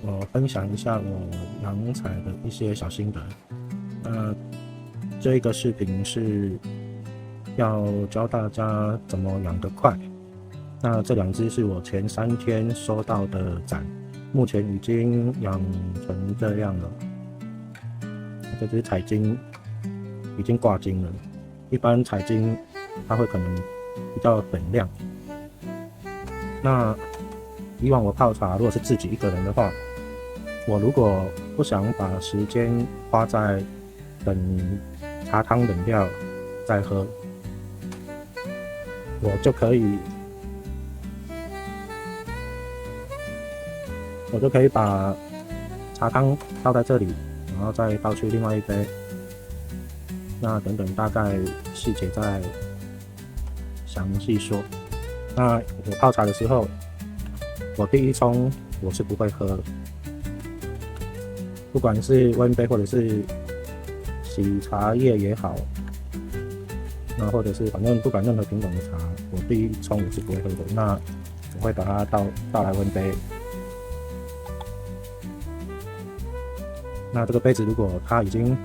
我分享一下我养采的一些小心得。那这一个视频是要教大家怎么养得快。那这2只是我前3天收到的展，目前已经养成这样了。这只采精已经挂精了，一般采精它会可能比较粉亮。那以往我泡茶，如果是自己一个人的话，我如果不想把时间花在等茶汤冷掉再喝，我就可以把茶汤倒在这里，然后再倒去另外一杯。那等等大概细节再详细说。那我泡茶的时候，我第一冲我是不会喝，不管是温杯或者是洗茶叶也好，那或者是反正不管任何品种的茶，我第一冲我是不会喝的。那我会把它倒来温杯。那这个杯子如果它已经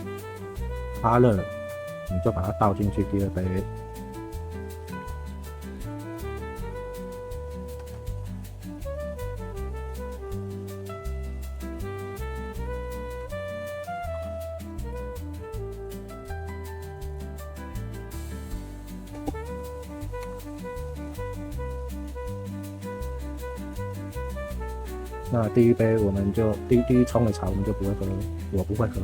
发热，你就把它倒进去第2杯。那第1杯我们就第一冲的茶我们就不会喝，我不会喝。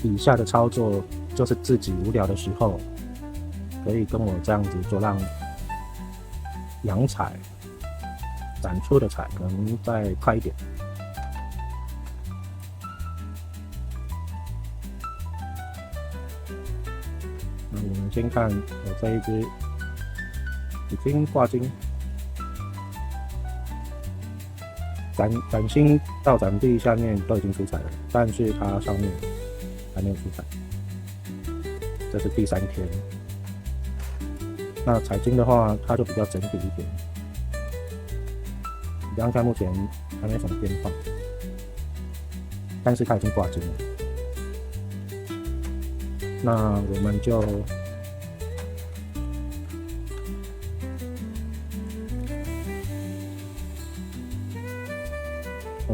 以下的操作就是自己无聊的时候可以跟我这样子做，让养采展出的采可能再快一点。那我们先看我这一只已经挂精，展心到展壁下面都已经出采了，但是它上面还没有出采。这是第3天。那采精的话，它就比较整体一点。你这样看，目前还没什么变化，但是它已经挂精了。那我们就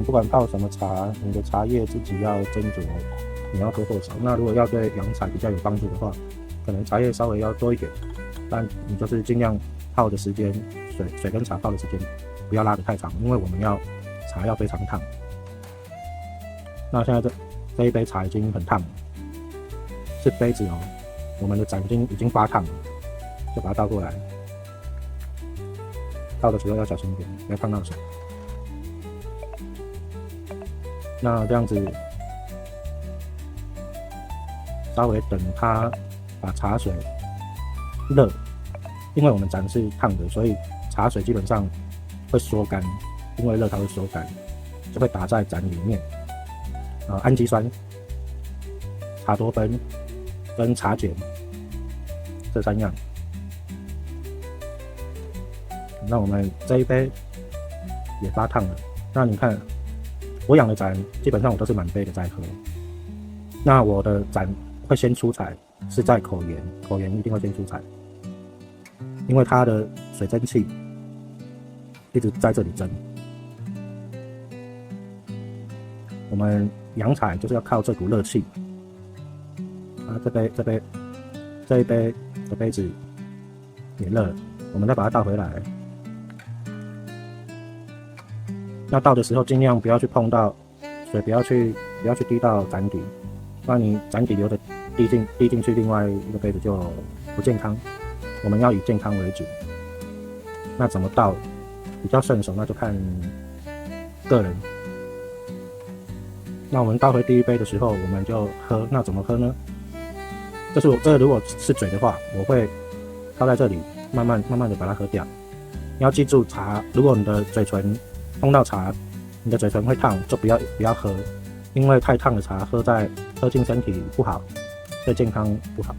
不管泡什么茶，你的茶叶自己要斟酌，你要多或少。那如果要对养采比较有帮助的话，可能茶叶稍微要多一点，但你就是尽量泡的时间，水跟茶泡的时间不要拉得太长，因为我们茶要非常烫。那现在这一杯茶已经很烫了，是杯子哦，我们的展已经发烫了，就把它倒过来。倒的时候要小心一点，不要烫到手。那这样子稍微等它把茶水热，因为我们展是烫的，所以茶水基本上会缩干，因为热它会缩干，就会打在展里面。氨基酸、茶多酚跟茶碱这3样。那我们这一杯也发烫了。那你看我养的展基本上我都是满杯的在喝。那我的展会先出采是在口沿一定会先出采，因为它的水蒸气一直在这里蒸。我们养采就是要靠这股热气。这一杯的杯子也热了，我们再把它倒回来。那倒的时候尽量不要去碰到水，不要去滴到展底，不然你展底流的滴进去另外一个杯子就不健康。我们要以健康为主。那怎么倒比较顺手，那就看个人。那我们倒回第1杯的时候，我们就喝。那怎么喝呢？这如果是嘴的话，我会倒在这里，慢慢的把它喝掉。你要记住，茶如果你的嘴唇碰到茶，你的嘴唇会烫，就不要喝，因为太烫的茶喝进身体不好，对健康不好。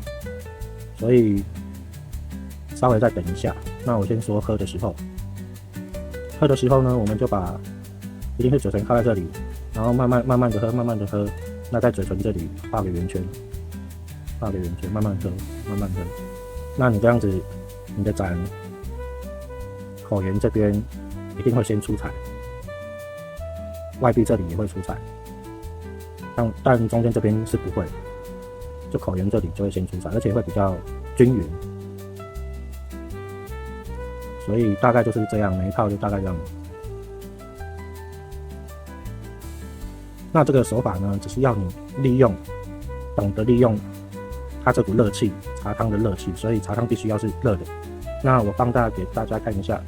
所以稍微再等一下。那我先说喝的时候，呢，我们就把一定是嘴唇靠在这里，然后慢慢的喝，慢慢的喝。那在嘴唇这里画个圆圈，慢慢喝。那你这样子，你的盏口沿这边一定会先出彩，外壁这里也会出彩，但中间这边是不会，就口沿这里就会先出彩，而且会比较均匀。所以大概就是这样，每一套就大概这样。那这个手法呢，只是要你懂得利用它这股热气，茶汤的热气，所以茶汤必须要是热的。那我放大给大家看一下，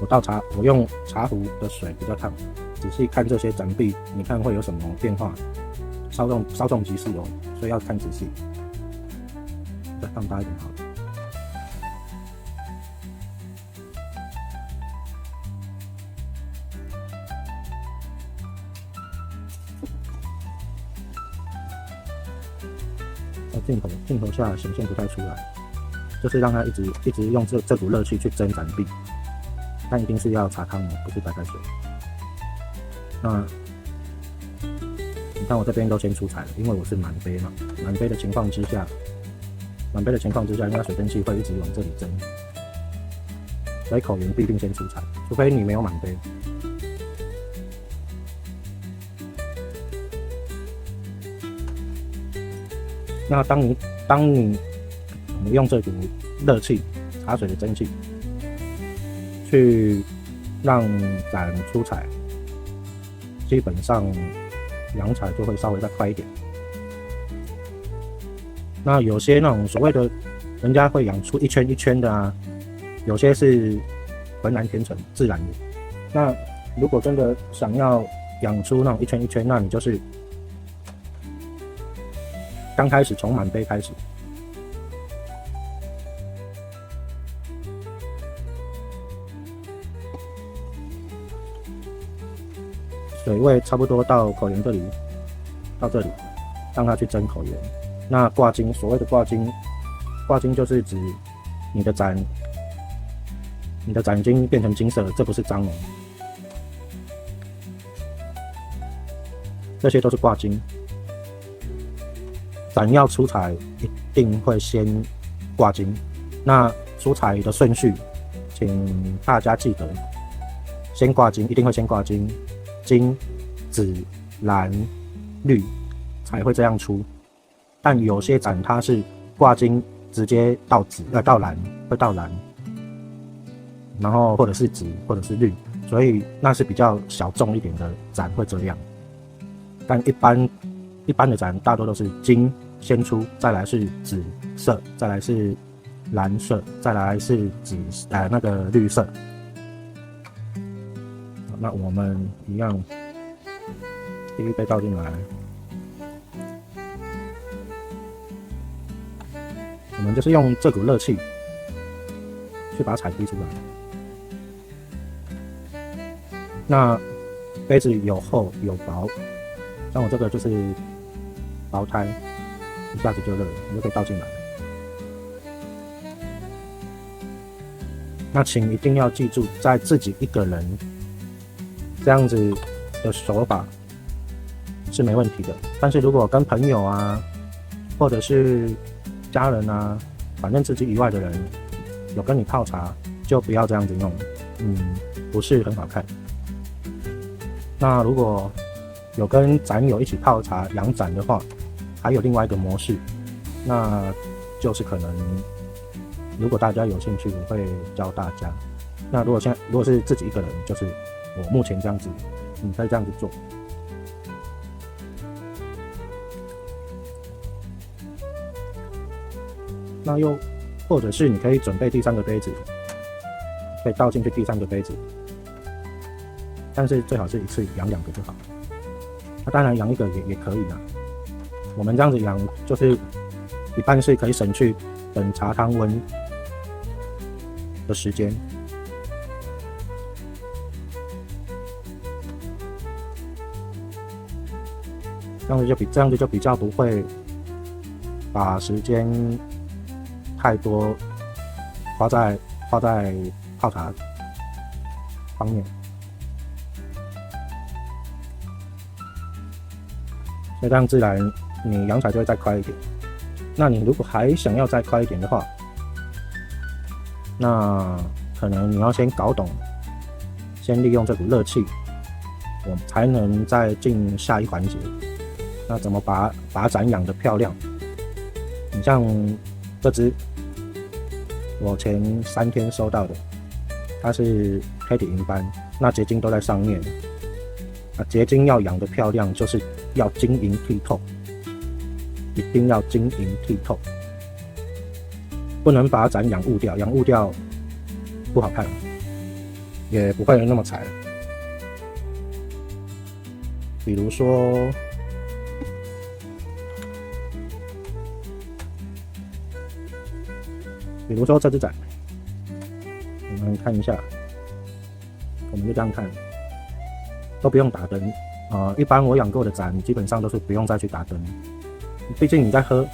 我用茶壶的水比较烫，仔细看这些盏壁，你看会有什么变化？稍纵即逝哦，所以要看仔细。再放大一点好了。镜头下显现不太出来，就是让它一直用这股热气去蒸盏壁，但一定是要茶汤的，不是白开水。那你看我这边都先出彩了，因为我是满杯嘛，满杯的情况之下，因为它水蒸气会一直往这里蒸，所以口沿必定先出彩，除非你没有满杯。那当你用这股热气，茶水的蒸汽，去让盏出彩，基本上扬彩就会稍微再快一点。那有些那种所谓的人家会养出一圈一圈的啊，有些是浑然天成自然的。那如果真的想要养出那种一圈一圈，那你就是刚开始从满杯开始，水位差不多到口沿这里，到这里，让它去蒸口沿。那挂金，所谓的挂金就是指你的盏已经变成金色了，这不是脏哦，这些都是挂金。盏要出彩，一定会先挂金。那出彩的顺序，请大家记得，先挂金，一定会先挂金，金、紫、蓝、绿才会这样出。但有些盏它是挂金直接到紫，到蓝，会到蓝，然后或者是紫，或者是绿，所以那是比较小众一点的盏会这样。但一般的盏大多都是金先出，再来是紫色，再来是蓝色，再来是那个绿色。那我们一样，第一杯倒进来，我们就是用这股热气去把彩滴出来。那杯子有厚有薄，像我这个就是薄胎，一下子就热了，你就可以倒进来。那请一定要记住，在自己一个人这样子的手法是没问题的。但是如果跟朋友啊，或者是家人啊，反正自己以外的人有跟你泡茶，就不要这样子弄，不是很好看。那如果有跟盏友一起泡茶养盏的话，还有另外一个模式，那就是可能如果大家有兴趣，我会教大家。那如果是自己一个人，就是我目前这样子，你可以这样子做。那又或者是你可以准备第三个杯子，可以倒进去第三个杯子，但是最好是一次养2个就好。那当然养1个也可以啦。我们这样子养，就是一半是可以省去等茶汤温的时间。这样子就比较不会把时间太多花在泡茶方面，所以这样自然你阳彩就会再快一点。那你如果还想要再快一点的话，那可能你要先搞懂，先利用这股热气，我才能再进下一环节。那怎么把盏养得漂亮？你像这支我前3天收到的，它是黑底银斑，那结晶都在上面。结晶要养得漂亮，就是要晶莹剔透，一定要晶莹剔透，不能把盏养雾掉，养雾掉不好看，也不会那么彩。比如说这只盏，我们看一下，我们就这样看，都不用打灯一般我养过的盏基本上都是不用再去打灯，毕竟你在喝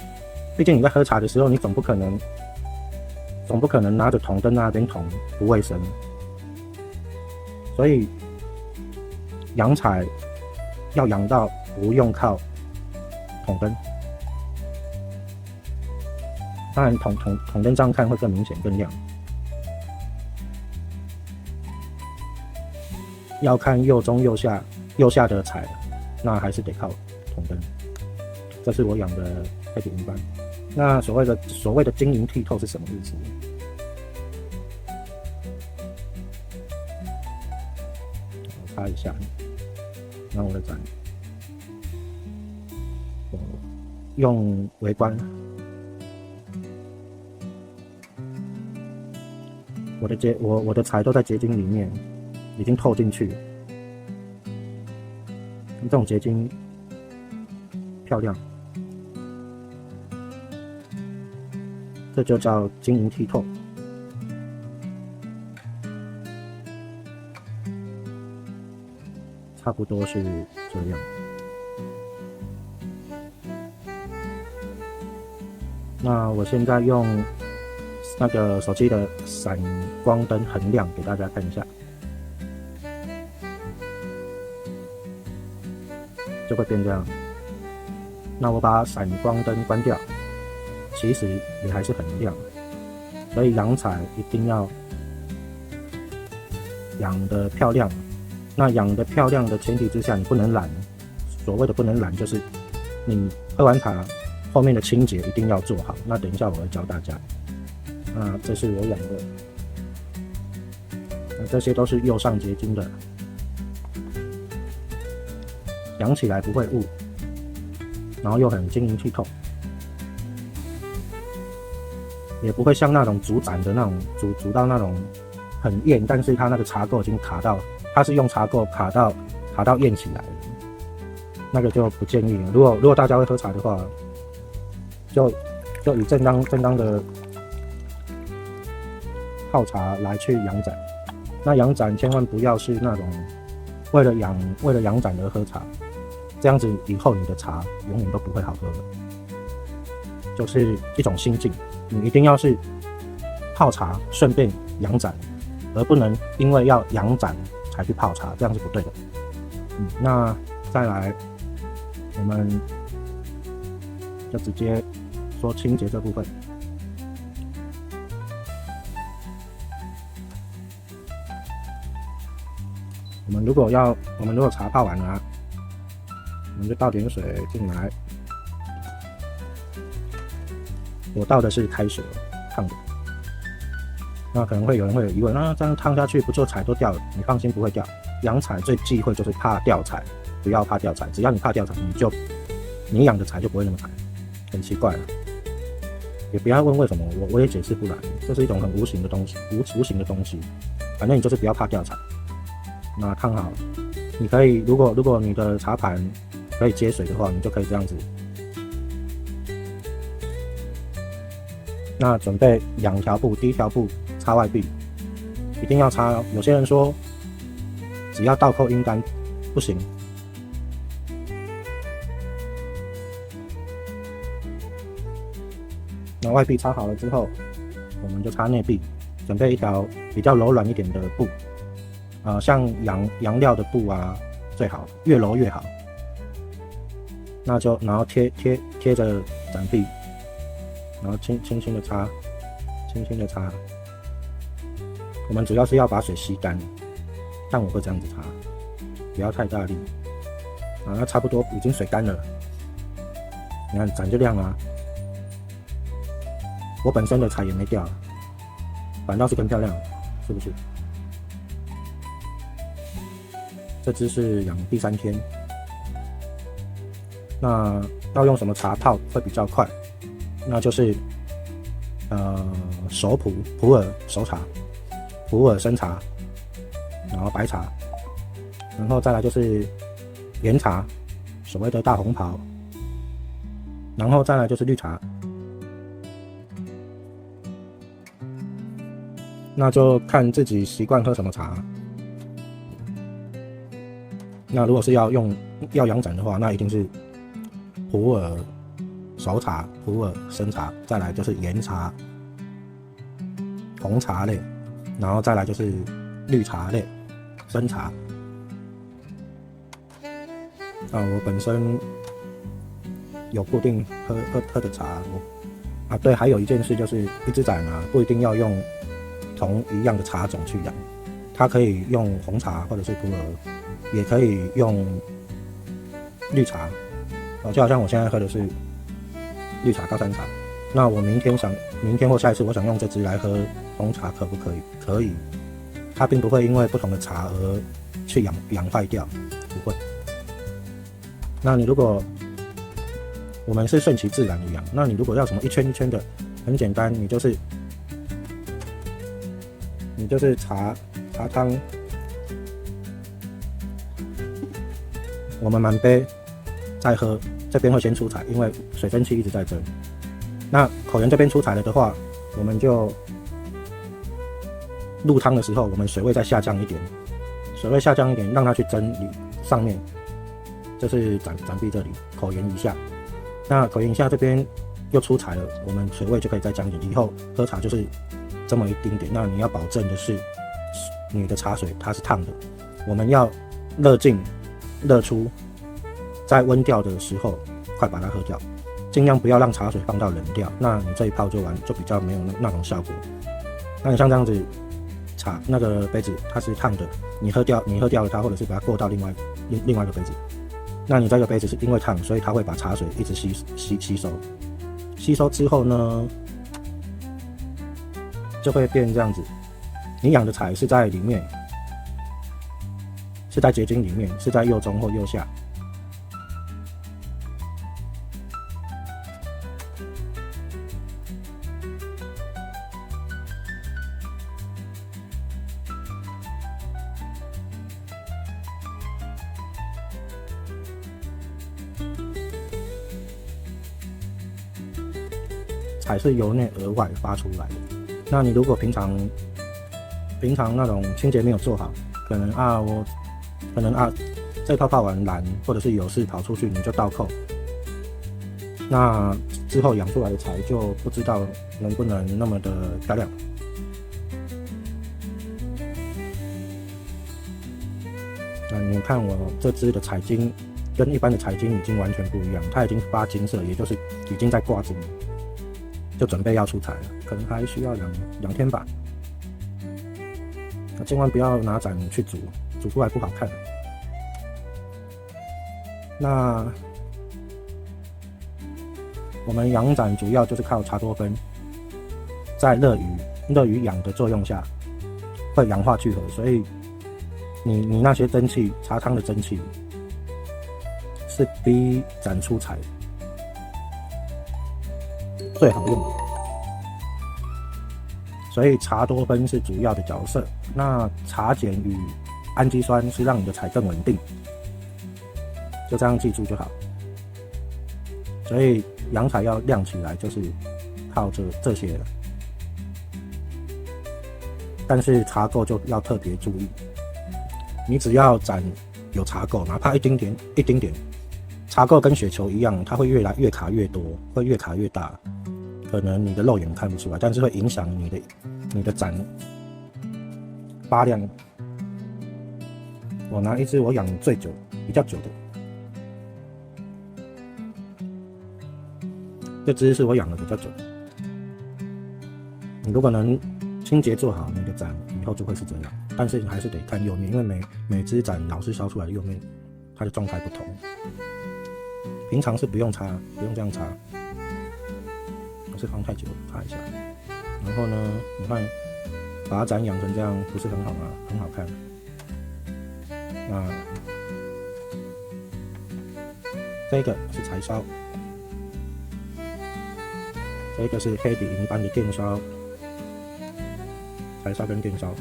茶的时候，你总不可能拿着筒灯那边捅，不卫生。所以养彩要养到不用靠筒灯，当然筒灯这样看会更明显更亮。要看右中右下的彩，那还是得靠筒灯。这是我养的黑底银斑。那所谓的晶莹剔透是什么意思？我擦一下，让我的盏用微观，我的彩都在结晶里面，已经透进去了。这种结晶漂亮，这就叫晶莹剔透。差不多是这样。那我现在用那个手机的闪光灯衡量给大家看一下，就会变这样。那我把闪光灯关掉，其实也还是很亮。所以养彩一定要养得漂亮。那养得漂亮的前提之下，你不能懒。所谓的不能懒，就是你喝完茶后面的清洁一定要做好。那等一下我会教大家。那这是我养的，那这些都是釉上结晶的，养起来不会雾，然后又很晶莹剔透，也不会像那种煮盏的那种煮到那种很艳，但是它那个茶垢已经卡到，它是用茶垢卡到艳起来的，那个就不建议了。如果大家会喝茶的话，就以正当的泡茶来去养盏。那养盏千万不要是那种为了养盏而喝茶，这样子以后你的茶永远都不会好喝了。就是一种心境，你一定要是泡茶顺便养盏，而不能因为要养盏才去泡茶，这样是不对的。那再来，我们就直接说清洁这部分。我们如果茶泡完了，我们就倒点水进来。我倒的是开水烫的。那可能会有人会有疑问，这样烫下去不就彩都掉了？你放心，不会掉。养彩最忌讳就是怕掉彩，不要怕掉彩。只要你怕掉彩，你养的彩就不会那么彩。很奇怪了，也不要问为什么，我也解释不来。这是一种很无形的东西，无形的东西。反正你就是不要怕掉彩。那烫好，你可以如果你的茶盘可以接水的话，你就可以这样子。那准备2条布，第一条布擦外壁，一定要擦哦。有些人说只要倒扣阴干，不行。那外壁擦好了之后，我们就擦内壁，准备一条比较柔软一点的布，像羊料的布啊，最好越柔越好。那就然后贴着展壁，然后轻轻的擦，轻轻的擦。我们主要是要把水吸干，但我会这样子擦，不要太大力。那差不多已经水干了，你看展就亮了。我本身的彩也没掉，反倒是更漂亮，是不是？这只是养第3天，那要用什么茶泡会比较快？那就是熟普洱熟茶、普洱生茶，然后白茶，然后再来就是岩茶，所谓的大红袍，然后再来就是绿茶。那就看自己习惯喝什么茶。那如果是要养盏的话，那一定是普洱熟茶、普洱生茶，再来就是岩茶、红茶类，然后再来就是绿茶类、生茶。我本身有固定喝的茶，对，还有一件事就是一只盏不一定要用同一样的茶种去养，它可以用红茶或者是普洱，也可以用绿茶，就好像我现在喝的是绿茶高山茶。那我明天或下一次我想用这支来喝红茶，可不可以？可以，它并不会因为不同的茶而去养坏掉，不会。那你如果我们是顺其自然的养，那你如果要什么一圈一圈的，很简单，你就是茶汤，我们满杯再喝，这边会先出彩，因为水蒸气一直在蒸。那口沿这边出彩了的话，我们就入汤的时候，我们水位再下降一点，让它去蒸上面，这是展壁这里口沿以下。那口沿以下这边又出彩了，我们水位就可以再降一点。以后喝茶就是这么一丁点。那你要保证的是，你的茶水它是烫的，我们要热进热出，在温掉的时候快把它喝掉，尽量不要让茶水放到冷掉，那你这一泡就比较没有那种效果。那你像这样子，那个杯子它是烫的，你喝掉了它，或者是把它过到另外一个杯子，那你这个杯子是因为烫，所以它会把茶水一直吸收之后呢，就会变这样子。你养的彩是在里面，是在结晶里面，是在右中或右下。彩是由内而外发出来的。那你如果平常那种清洁没有做好，可能这泡泡完蓝，或者是有事跑出去，你就倒扣，那之后养出来的彩就不知道能不能那么的漂亮。那你看我这支的彩晶跟一般的彩晶已经完全不一样，它已经发金色，也就是已经在挂晶，就准备要出彩了，可能还需要两天吧。千万不要拿盏去煮出来不好看。那我们养盏主要就是靠茶多酚，在热语氧的作用下会氧化聚合，所以你那些蒸汽，茶汤的蒸汽是比盏出彩最好用的。所以茶多酚是主要的角色，那茶碱与氨基酸是让你的彩更稳定，就这样记住就好。所以养彩要亮起来，就是靠着这些了。但是茶垢就要特别注意，你只要盏有茶垢，哪怕一丁点，茶垢跟雪球一样，它会越来越卡越多，会越卡越大。可能你的肉眼看不出来，但是会影响你的展发量。我拿一只我养最久、比较久的，这只是我养的比较久。你如果能清洁做好，你的展以后就会是这样。但是你还是得看釉面，因为每只展老师烧出来的釉面，它的状态不同。平常是不用擦，不用这样擦。我是放太久，擦一下。然后呢，你看把展养成这样，不是很好吗？很好看。那这个是柴烧，这个是黑比银般的电烧，柴烧跟电烧。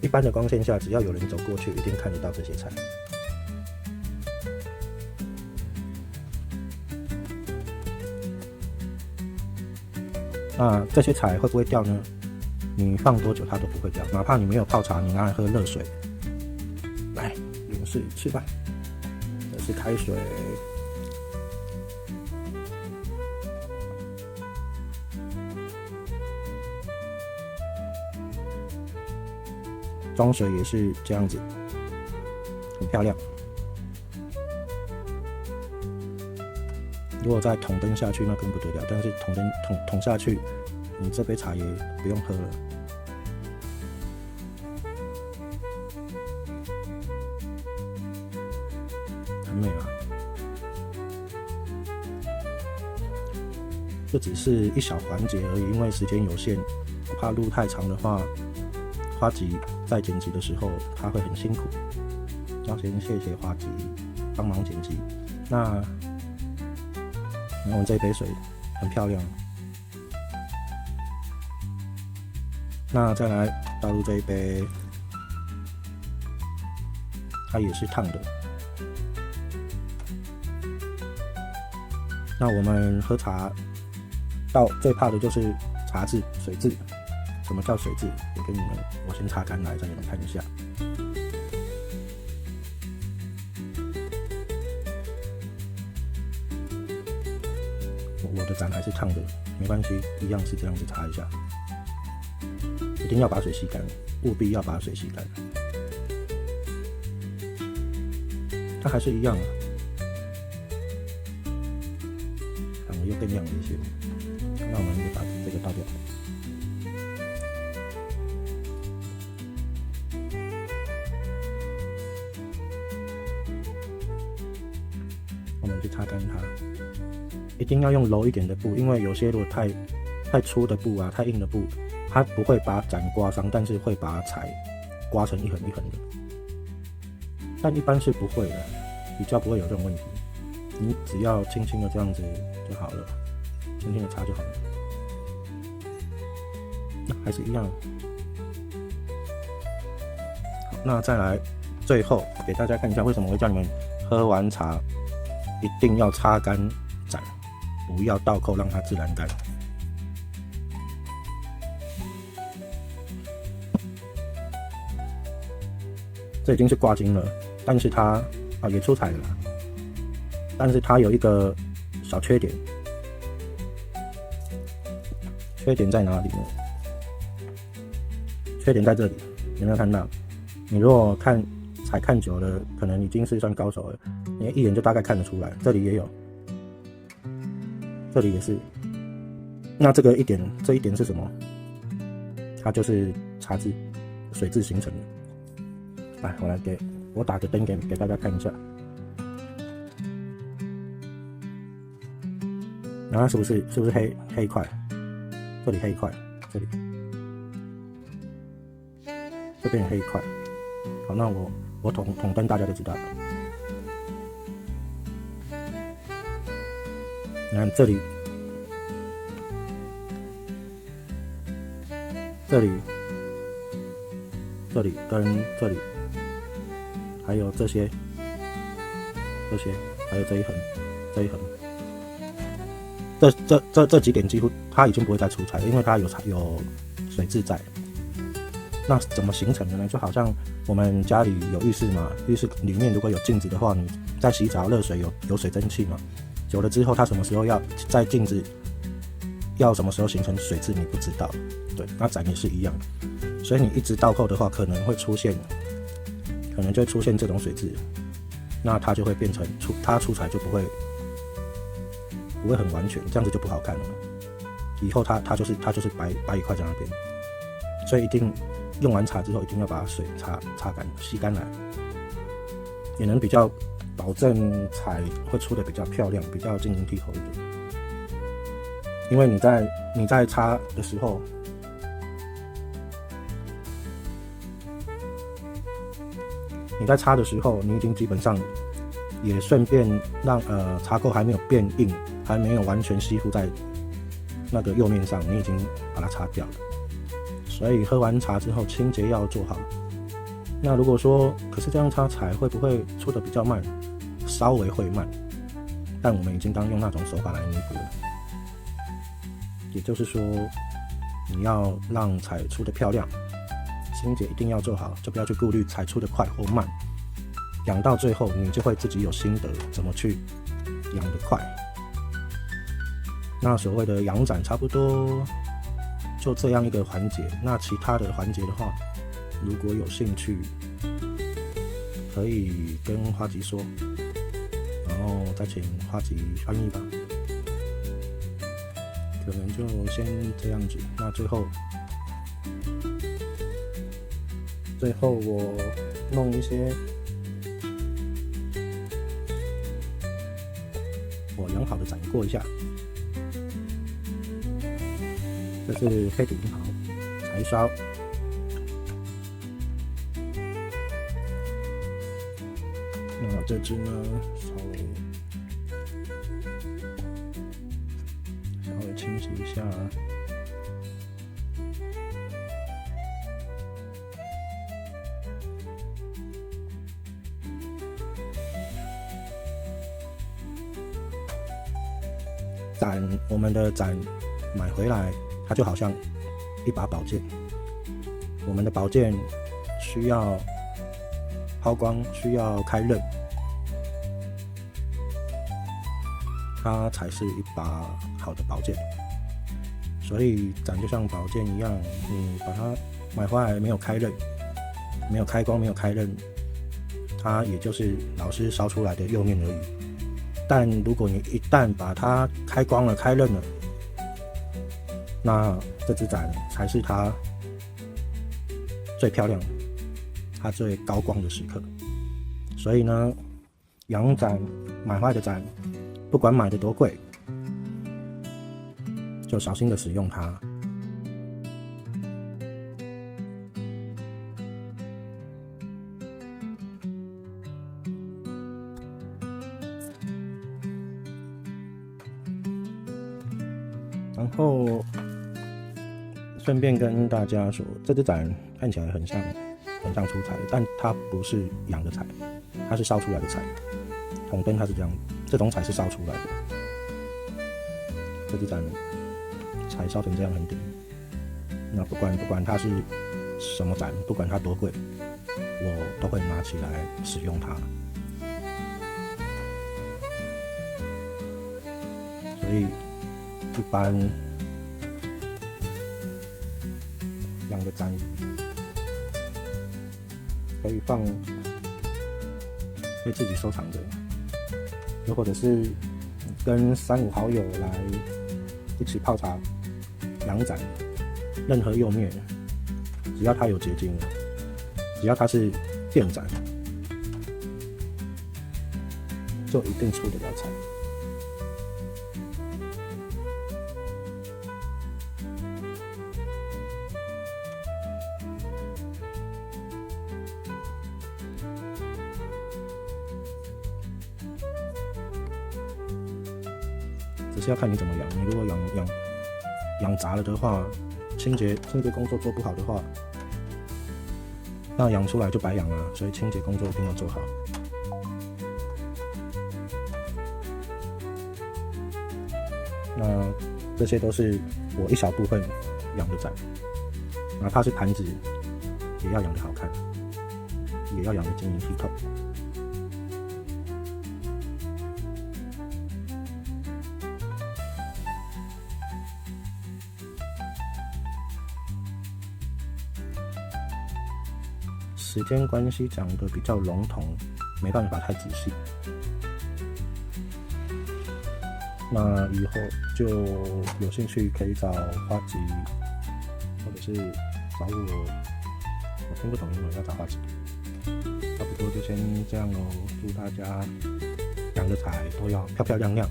一般的光线下，只要有人走过去，一定看得到这些菜。那这些彩会不会掉呢？你放多久它都不会掉，哪怕你没有泡茶，你拿来喝热水。来，勇士吃吧，这是开水。装水也是这样子，很漂亮。如果再捅灯下去，那更不得了。但是捅下去，你这杯茶也不用喝了。很美啊！这只是一小环节而已，因为时间有限，我怕录太长的话，花吉在剪辑的时候他会很辛苦。要先谢谢花吉帮忙剪辑。那我们这一杯水很漂亮，那再来倒入这一杯，它也是烫的。那我们喝茶到最怕的就是茶渍、水渍。什么叫水渍？我先擦干来，让你们看一下。我的展还是烫的，没关系，一样是这样子擦一下。一定要把水吸干，务必要把水吸干。它还是一样啊，反而又更亮了一些。那我们就把这个倒掉。我们去擦干它。一定要用柔一点的布，因为有些如果太粗的布啊，太硬的布，它不会把展刮伤，但是会把彩刮成一横一横的。但一般是不会的，比较不会有这种问题。你只要轻轻的这样子就好了，轻轻的擦就好了。那还是一样。好，那再来最后给大家看一下，为什么我会叫你们喝完茶一定要擦干展。不要倒扣，让它自然干。这已经是挂金了，但是它也出彩了啦。但是它有一个小缺点，缺点在哪里呢？缺点在这里，有没有看到？你如果彩看久了，可能已经是算高手了，你一眼就大概看得出来。这里也有。这里也是，那这一点是什么？它就是茶渍、水渍形成的。来，我打个灯给大家看一下，然后是不是黑一块？这里黑一块，这边也黑一块。好，那我捅灯，大家就知道了。你看这里跟这里，还有这些，还有这一横，这几点几乎它已经不会再出彩了，因为它有水渍在。那怎么形成的呢？就好像我们家里有浴室嘛，浴室里面如果有镜子的话，你在洗澡，热水有水蒸气嘛，久了之后，它什么时候要在镜子要什么时候形成水渍，你不知道。对，那展也是一样，所以你一直倒扣的话，可能就会出现这种水渍，那它就会变成它出彩就不会很完全，这样子就不好看了。以后它就是白一块在那边，所以一定用完茶之后一定要把水擦干吸干来，也能比较保证彩会出的比较漂亮，比较晶莹剔透一点。因为你在擦的时候，你已经基本上也顺便让茶垢还没有变硬，还没有完全吸附在那个釉面上，你已经把它擦掉了。所以喝完茶之后清洁要做好。那如果说可是这样擦彩会不会出的比较慢？稍微会慢，但我们已经当用那种手法来弥补了。也就是说，你要让彩出的漂亮，清洁一定要做好，就不要去顾虑彩出的快或慢。养到最后，你就会自己有心得，怎么去养得快。那所谓的养展差不多就这样一个环节。那其他的环节的话，如果有兴趣，可以跟花吉说，然后再请花吉翻译吧。可能就先这样子。那最后我弄一些我养好的展过一下。这是黑土银毫柴烧，那这支呢稍微清洗一下。我们的展买回来，它就好像一把宝剑。我们的宝剑需要抛光，需要开刃，它才是一把好的宝剑。所以展就像宝剑一样，你把它买回来没有开刃，没有开光，没有开刃，它也就是老师烧出来的釉面而已。但如果你一旦把它开光了、开刃了，那这支展才是它最漂亮的、它最高光的时刻。所以呢，养展买回来的展，不管买的多贵，就小心的使用它。然后顺便跟大家说，这支展看起来很像出彩，但它不是养的彩，它是烧出来的彩。筒灯它是这样，这种彩是烧出来的。这支展彩烧成这样很顶。那不管它是什么展，不管它多贵，我都会拿起来使用它。所以一般养的展可以可以自己收藏着，又或者是跟3、5好友来一起泡茶养展。任何釉面，只要它有结晶，只要它是电展，就一定出得了彩。只是要看你怎么养。你如果养杂了的话，清洁工作做不好的话，那养出来就白养了。所以清洁工作一定要做好。那这些都是我一小部分养的展，哪怕是盘子，也要养得好看，也要养得晶莹剔透。时间关系讲得比较笼统，没办法太仔细。那以后就有兴趣可以找花吉，或者是找我。我听不懂英文，要找花吉。差不多就先这样咯，祝大家养的财都要漂漂亮亮，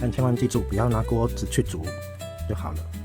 但千万记住不要拿锅子去煮就好了。